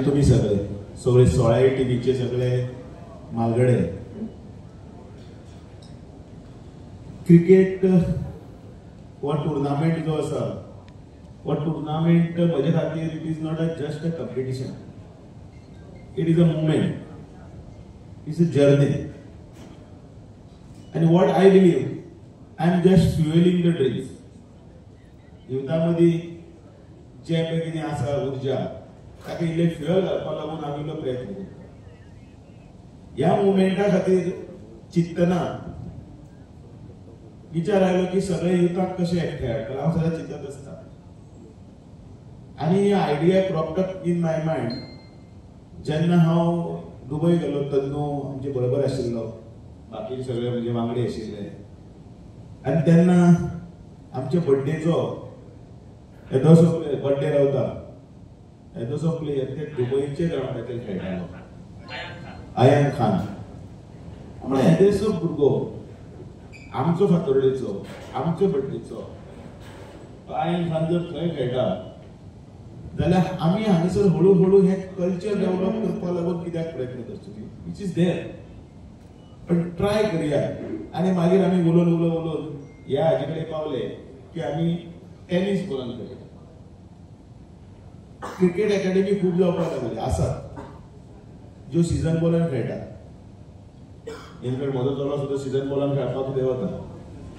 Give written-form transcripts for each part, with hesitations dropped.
आणि तुम्ही सगळे 16 टीव्हीचे सगळे मालगडे. क्रिकेट हो टुर्नामेंट जो आसा हो टुर्नामेंट म्हजे खातीर it is not just a competition, it is a movement, it's a journey. And what I believe, I am just fueling the dreams. युद्धामध्ये जे पळय कितें आसा उर्जा ताका इल्ले फ्युअल घालपाक लागून आमी इल्लो प्रयत्न करता. ह्या मुवमेंटा खातीर चिंतना विचार आयलो की सगळे युथाक कशे एकठांय हाडटले. हांव सदां चिंतत आसता आनी ही idea cropped up in my mind जेन्ना हांव दुबय गेलो. तन्नू आमचे बरोबर आशिल्लो, बाकी सगळे म्हणजे वांगडी आशिल्ले. आनी तेन्ना आमच्या बर्थडेचो येदोसो बर्थडे रावता, येदोसो प्लेयर ते दुबयचे ग्राउंडाचेर खेळटालो, अयान खान म्हळ्यार येदेसो भुरगो आमचो फातोर्डेचो, आमच्या बर्थडेचो अयान खान जर थंय खेळटा जाल्यार आमी हांगासर हळू हळू हे कल्चर डेव्हलप करपाक लागून कित्याक प्रयत्न करचो, विच इज देर. पण ट्राय करूया. आणि मागीर आमी उलोवन उलोवन उलोवन ह्या हाजे कडेन पावले की आमी टेनीस बॉलान खेळटा. क्रिकेट अकॅडमी खूब जावपाक लागली आसात ज्यो सीजन बॉलान खेळटा. इनफॅक्ट म्हजो चलो सुद्दां सीजन बॉलान खेळपाक थंय वता.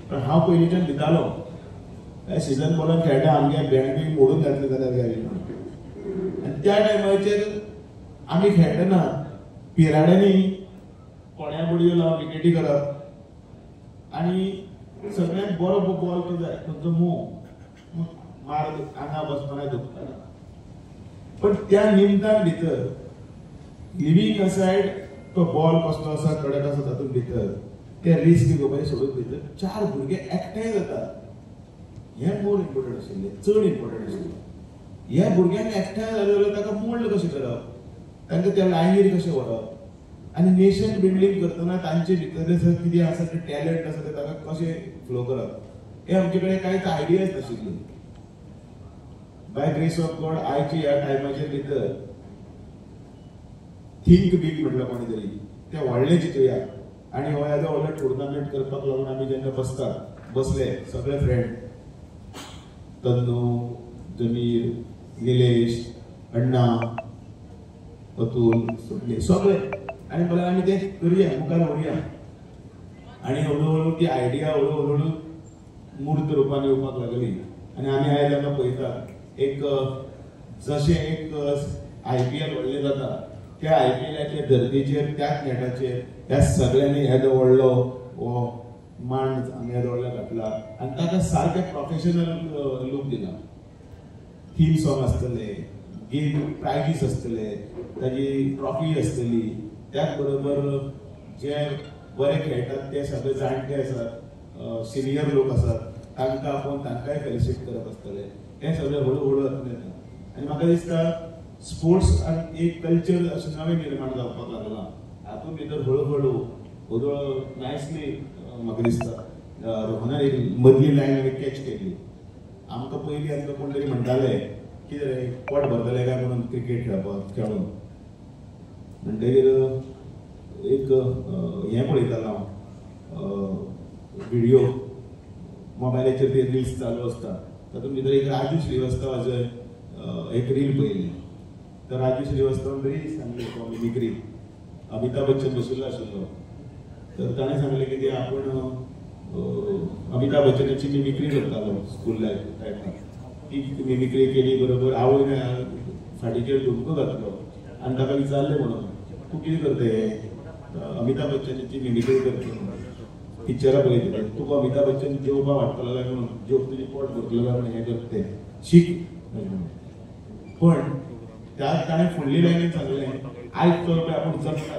पण हांव पयलींच्यान भितालो सीजन बॉलान खेळटा आमगे बँड बी मोडून घातले जाल्यार काय. आनी त्या टायमाचेर आमी खेळटना पिराड्यांनी कोण्या बुडयो लावन विकेटी करप आनी सगळ्यांक बरो बॉल तो जाय खंयचो मूव मार आंगा बसतना दुखता. पण त्या निमतान भितर लिव्हिंग असायड तो बॉल कसलो आसा कडक आसा तातूंत भितर ते रिस्क घेवपाचे सोडून भितर 4 भुरगे एकठांय जातात. हें मोर इम्पॉर्टंट आशिल्लें, चड इम्पॉर्टंट आशिल्लें. ह्या भुरग्यांक एकठांय जाले जाल्यार ताका मोल्ड कशें करप, तांकां त्या लायनीर कशें व्हरप आनी नेशन बिल्डिंग करतना तांचे भितर कितें आसा ते टॅलंट आसा ते ताका कशें फ्लो करप हे आमचे कडेन कांयच आयडियाच नाशिल्ली. बाय ग्रेस ऑफ गॉड आयच्या ह्या टायमाचेर भितर थिंक बीग म्हटलं कोणी तरी ते व्हडलें चिंतुया. आनी हो येदो व्हडलो टुर्नामेंट करपाक लागून आमी जेन्ना बसले सगळे फ्रेंड तन्नू, जमीर, निलेश, अण्णा, अतुल, सगळे आणि बोला आम्ही ते करूया मुखार व्हरुया. आणि हळूहळू ती आयडिया हळूहळू मूर्त रुपान येवपाक लागली. आणि आमी आयज तेन्ना पळयता एक जशें एक IPL व्हडलें जाता त्या IPLच्या धर्तीचेर त्याच नेटाचेर ह्या सगळ्यांनी येदो व्हडलो हो मांड आमी येदो व्हडलो घातला आनी ताका सारकें प्रोफेशनल लूक दिला. थीम सॉंग आसतले, गेम प्रायजीस आसतले, ताजी ट्रॉफी आसतली, त्याच बरोबर जे बरे खेळटात ते सगळे जाणटे आसात, सिनियर लोक आसात, तांकां आपोवन तांकांय फेलिसिट करप आसतले. हे सगळे हळूहळू येता. आनी म्हाका दिसता स्पोर्ट्स आनी एक कल्चर अशें नवें निर्माण जावपाक लागला. हातूंत भितर हळूहळू नायसली म्हाका दिसता रोहनान एक मदली लायन हांवें कॅच केली. आमकां पयलीं आमकां कोण तरी म्हणटाले कितें रे पोट भरतलें काय म्हणून क्रिकेट खेळपाक खेळून म्हणटकीर एक हें पळयतालो हांव व्हिडियो मोबायलाचेर ते रिल्स चालू आसता तातूंत भितर एक राजू श्रीवास्तवाचें एक रील पळयली. तर राजू श्रीवास्तवान बरी सांगली मिमिक्री. अमिताभ बच्चन बशिल्लो आशिल्लो तर ताणें सांगलें की आपूण अमिताभ बच्चनाची मिमिक्री करतालो स्कूल लायफ टायमार. ती मिमिक्री केली बरोबर आवय फाटीचेर धुमको घातलो आनी ताका विचारलें म्हणून तूं कितें करता अमिताभ बच्चनाची मिमिक्री करता पिक्चरां पळयता तुका अमिताभ बच्चन जेवपा वाडटलो काय म्हणून जेवप तुजें पोट भरतलो काय म्हणून हें करता तें शीक. पण त्यात ताणें फुडली लायनीन सांगलें आयज तो आपूण जगता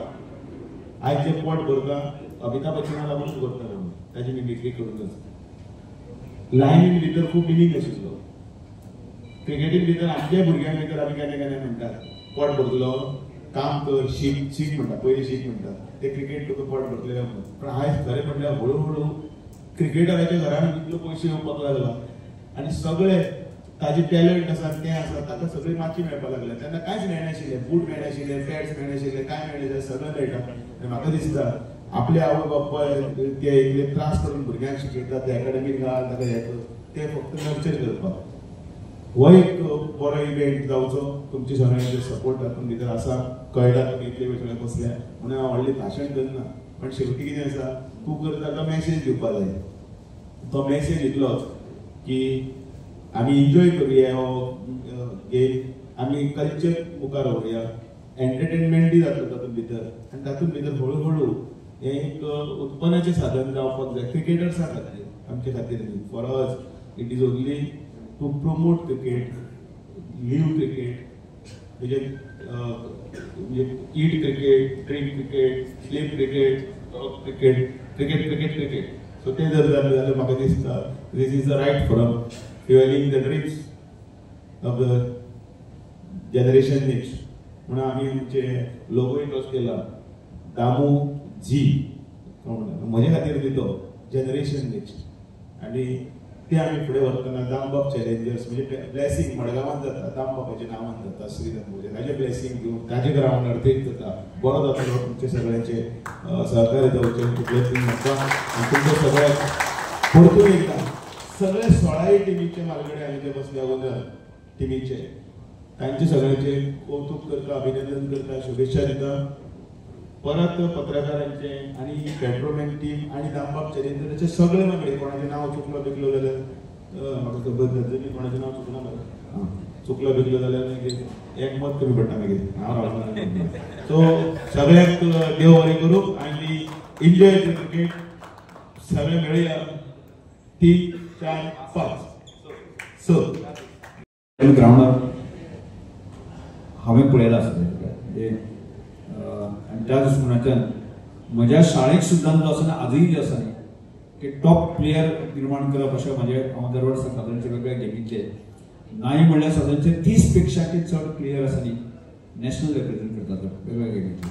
आयज जें पोट भरता अमिताभ बच्चना लागून करता म्हणून ताची मिमिक्री करूनच. लायनीन भितर खूब मिनींग आशिल्लो. क्रिकेटीन भितर आमच्या भुरग्यां भितर आमी केन्ना केन्ना म्हणटात पोट भरतलो काम कर शीक शीक म्हणटा पयलीं शीक म्हणटा ते क्रिकेट तुका पोट भरतलें म्हणून. पण आयज खरें म्हणल्यार हळूहळू क्रिकेटराच्या घरान इतलो पयशे येवपाक लागला आनी सगळे ताजे टॅलंट आसा तें आसा ताका सगळी माची मेळपाक लागल्या. तेन्ना कांयच मेळनाशिल्लें, बूट मेळनाशिल्ले, पॅड्स मेळनाशिल्ले, काय मेळनाशिल्लें, सगळें मेळटा. आनी म्हाका दिसता आपले आवय बापाय ते इतले त्रास करून भुरग्यांक शिकयतात, ते एकाडेमीक घाल, ताका हें कर, ते फक्त नर्चर करपाक. हो एक बरो इव्हेंट जावचो. तुमचे सगळ्यांचे सपोर्ट तातूंत भितर आसा. कळटा तुमी इतले वेळ सगळे बसल्या म्हणून हांव व्हडलें भाशण करना. पण शेवटी कितें आसा, तूं करता तो मॅसेज दिवपाक जाय. तो मॅसेज इतलोच की आमी एन्जॉय करुया हो गेम, आमी कल्चर मुखार व्हरुया, एंटरटेनमेंटूय जातलो तातूंत भितर. आनी तातूंत भितर हळू हळू हें एक उत्पन्नाचें साधन जावपाक जाय क्रिकेटर्सां खातीर, आमचे खातीर न्ही. For us it is only to promote cricket, live cricket, म्हणजे eat cricket, drink cricket, sleep cricket, talk cricket, cricket cricket cricket. So तें जर जालें जाल्यार म्हाका दिसता this is the right forum fuelling the dreams of the generation next. म्हणून आमी आमचे लोगोय तोच केला, दामू जी म्हजे खातीर दितो जनरेशन नेक्स्ट. आनी ते आमी फुडें व्हरतना दामबाब चॅलेंजर्स म्हणजे ब्लेसिंग मडगांवांत जाता, दामबाबाच्या नांवान जाता श्रीरामपूर, ताजें ब्लेसिंग घेवन ताजे ग्रावंडार तेच जाता. बरो जातलो तुमचे सगळ्यांचे सहकार्य जावचें तितलेंच म्हाका. आनी तुमचे सगळ्याक परतून एकदा सगळे 16 टिमीचे मालगडे आमी जे बसल्या ओनर टिमीचे, तांचे सगळ्यांचे कौतुक करता, अभिनंदन करता, शुभेच्छा दिता. परत पत्रकारांचे आणि पेट्रोमॅन टीम आणि दामबाब चॅलेंजराचे सगळे वांगडी कोणाचें नांव चुकलो बिकलो जाल्यार म्हाका खबर ना, जरी कोणाचें नांव चुकना मरे चुकलो बिकलो जाल्यार मागीर एक मत कमी पडटा मागीर हांव रावना. सो सगळ्यांक देव बरें करूं आनी एन्जॉय द क्रिकेट. सगळे मेळुया 3, 4, 5 ग्राउंडार हांवें पळयलां आसलें. आणि त्या दृष्टिकोनाच्यान म्हज्या शाळेक सुद्दां जो आसा आजूय जे आसा न्ही की टॉप प्लेयर निर्माण करप अशें हांव दर वर्सा सादारणचे वेगवेगळ्या गेमींतले नाही म्हणल्यार सादारणचे 30 पेक्षा चड प्लेयर आसा न्ही नॅशनल रिप्रेझेंट करतात वेगवेगळ्या गेमींतले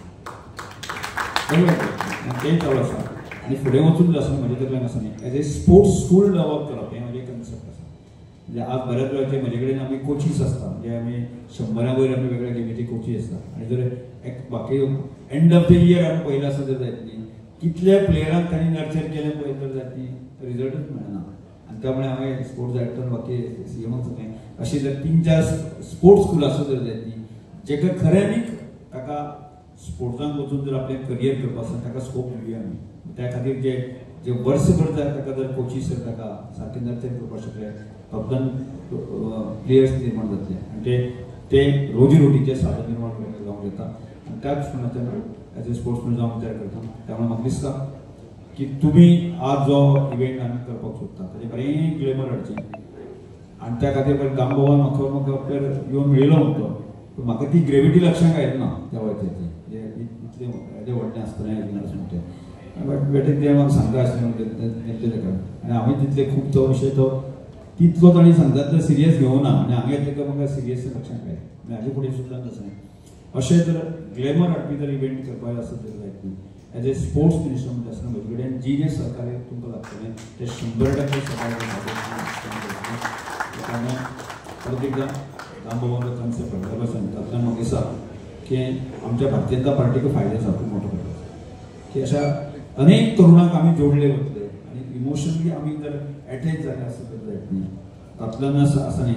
तें चालू आसा. आनी फुडें वचून जो आसा म्हजे तकलेन आसा न्ही as a sports school develop करप हें म्हजें कन्सेप्ट आसा. म्हणजे आज बऱ्याच वेळाचे म्हजे कडेन आमी कोचीस आसता, म्हणजे आमी 100 वयर आमी वेगळ्या गेमीची कोची आसता. आनी जर एक बाकी एंड ऑफ द इयर आमी पयलें आसा जर जायत न्ही कितल्या प्लेयरांक तांणी नर्चर केलें पळय तर जायत न्ही रिजल्टूच मेळना. आनी त्यामुळे हांवें स्पोर्ट्स डायरेक्टर बाकी सीएमच अशें जर 3-4 स्पोर्ट्स स्कूल आसा जर जायत न्ही जेका खऱ्यांनीक ताका स्पोर्ट्सांत वचून जर आपलें करियर करपाक आसा ताका स्कोप दिवया आमी. त्या खातीर जे वर्सभर जाय ताका जर कोचीस जर ताका सारकें नर्चर करपाक शकले फक्त प्लेयर्स निर्माण जातले आनी ते रोजी रोटीचे साधन निर्माण जावंक येता. आनी त्याच दृश्टिकोनाच्यान एज ए स्पोर्ट्समॅन जावंक विचार करता. त्यामुळे म्हाका दिसता की तुमी आज जो इव्हेंट आमी करपाक सोदता ताचें बरें ग्लॅमर हाडचें आनी त्या खातीर बरें दामबाबान म्हाका प्लेयर येवन मेळिल्लो म्हणटो पूण म्हाका ती ग्रेविटी लक्षांत येना त्या वयच्याची इतलें हेजें व्हडलें आसतलें म्हणटें बट बेटे ते म्हाका सांगता आसलें तेंचे ताका आनी हांवें तितले खूब तो विशय तो तितलो ताणी सांगता तो सिरियस घेवना आनी हांवें ताका म्हाका सिरियस लक्षांत घालें आनी हाजे फुडें सुद्दां तशें अशें जर ग्लॅमर हाडपी जर इव्हेंट करपाक आसत जर जायत न्ही एज ए स्पोर्ट्स मिनिस्टर म्हणजे आसतना म्हजे कडेन जी जे सहकार्य तुमकां लागतलें तें 100% सहकार्य त्यामुळे परत एकदा दामबाबांचो कन्सेप्ट हाडटा सांगता म्हाका दिसता की आमच्या भारतीय जनता पार्टीक फायदो आसा खूब मोठो फायदो की अशा अनेक तरुणांक आमी जोडले वतले आनी इमोशनली आमी जर एटॅच जाले आसत जर जायत न्ही तातूंतल्यान आसा न्ही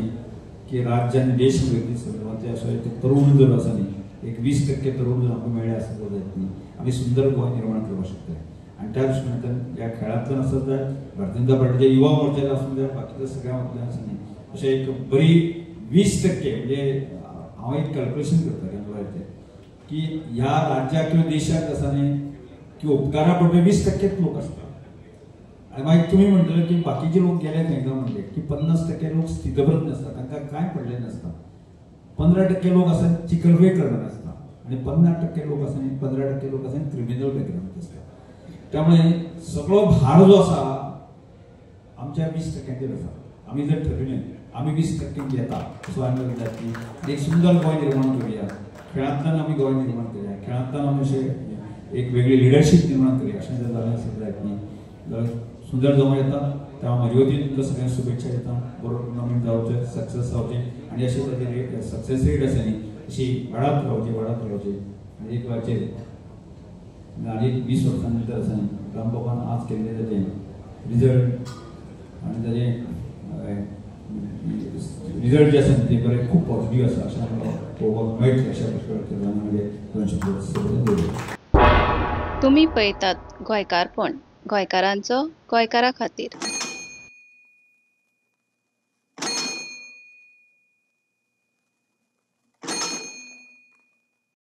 की राज्य आनी देश संदर्भांतले असो एक तरुण जर आसा न्ही एक 20% तरुण जर आमकां मेळ्ळे आसत जर जायत न्ही आमी सुंदर गोंय निर्माण करपाक शकता. आनी त्या दृश्टिकोनांतल्यान ह्या खेळांतल्यान आसत जाय भारतीय जनता पार्टीच्या युवा मोर्चार आसूं जाय बाकीच्या सगळ्या वतल्यान आसा न्ही अशें एक बरी 20% म्हणजे हांव एक कॅल्क्युलेशन करता केन्ना की ह्या राज्याक किंवा देशाक आसा न्ही की उपकारा पडपी 20% लोक आसता आनी मागीर तुमी म्हणटले की बाकीचे लोक गेले खंय काय म्हणले की 50% लोक स्थितप्रज्ञ आसता तांकां कांय पडलें नासता 15% लोक आसा चिकलवे करणारे आसता आनी 50% लोक आसा न्ही 15% लोक आसा क्रिमिनल बॅकग्राउंड आसता. त्यामुळे सगळो भार जो आसा आमच्या 20%चेर आसा. आमी जर ठरयलें आमी 20% घेता सो आमी एक सुंदर गोंय निर्माण करुया खेळांतल्यान आमी गोंय निर्माण करुया खेळांतल्यान आमी अशें एक वेगळी लिडरशीप निर्माण करुया अशें जर जालें आसत जायत न्ही जाल्यार सुंदर जावं येता. तेव्हा म्हजे वतीन तुमकां सगळ्यांक शुभेच्छा दिता. बरो टुर्नामेंट जावचें, सक्सेस जावचें आनी अशी ताची रेट सक्सेस रेट आसा न्ही अशी वाडत रावची. आनी एक वेळाचेर आनी 20 वर्सां नंतर आसा न्ही रामबाबान आज केल्लें ताचें रिजल्ट आनी ताचें रिजल्ट जे आसा ते बरें खूब पॉझिटिव्ह आसा अशें म्हाका पळोवपाक मेळटलें अशा प्रकारे म्हजे 200 तुम्ही पळयतात गोंयकारपण, गोंयकारांचो गोंयकारा खातीर.